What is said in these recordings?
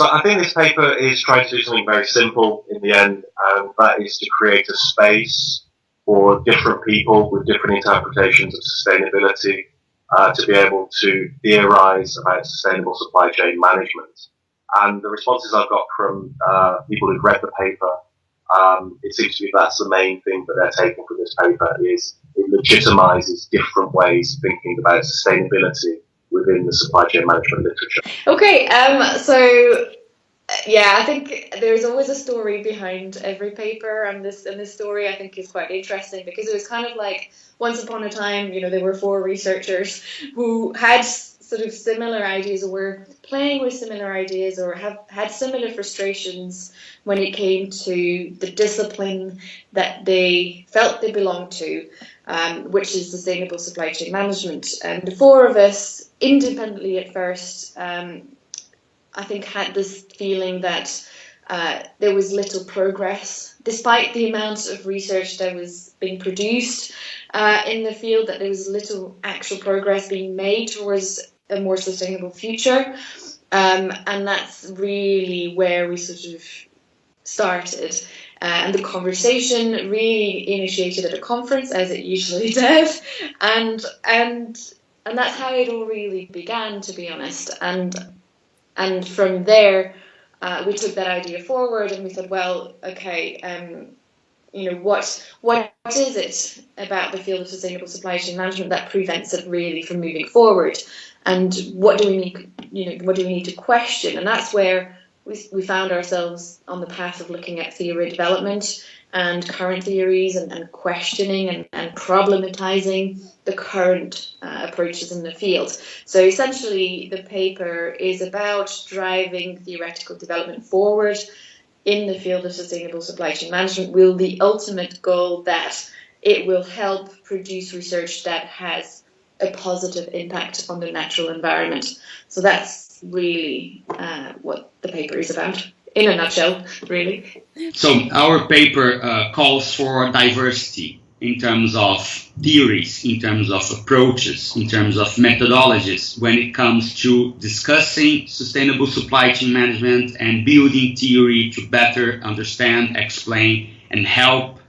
So I think this paper is trying to do something very simple in the end, and that is to create a space for different people with different interpretations of sustainability to be able to theorize about sustainable supply chain management. And the responses I've got from people who've read the paper, it seems to me that's the main thing that they're taking from this paper, is it legitimizes different ways of thinking about sustainability within the supply chain management literature. Okay, so yeah, I think there's always a story behind every paper, and this story I think is quite interesting, because it was kind of like once upon a time, there were 4 researchers who had sort of similar ideas, or were playing with similar ideas, or have had similar frustrations when it came to the discipline that they felt they belonged to, which is sustainable supply chain management. And the 4 of us, independently at first, I think had this feeling that there was little progress, despite the amount of research that was being produced in the field, that there was little actual progress being made towards a more sustainable future. And that's really where we sort of started. And the conversation really initiated at a conference, as it usually does. And that's how it all really began, to be honest. And from there, we took that idea forward, and we thought, well, okay, what is it about the field of sustainable supply chain management that prevents it really from moving forward? And what do we need to question? And that's where we found ourselves on the path of looking at theory development and current theories, and questioning and problematizing the current approaches in the field. So essentially, the paper is about driving theoretical development forward in the field of sustainable supply chain management, with the ultimate goal that it will help produce research that has a positive impact on the natural environment. So that's really what the paper is about, in a nutshell, really. So our paper calls for diversity in terms of theories, in terms of approaches, in terms of methodologies when it comes to discussing sustainable supply chain management and building theory to better understand, explain, and help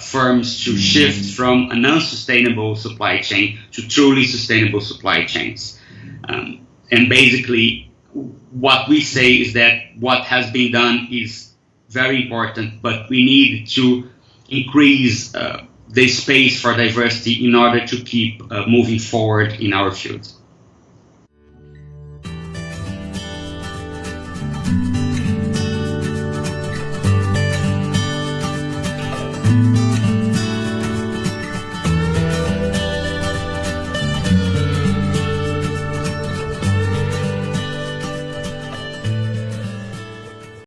firms to shift from a non-sustainable supply chain to truly sustainable supply chains. And basically, what we say is that what has been done is very important, but we need to increase the space for diversity in order to keep moving forward in our field.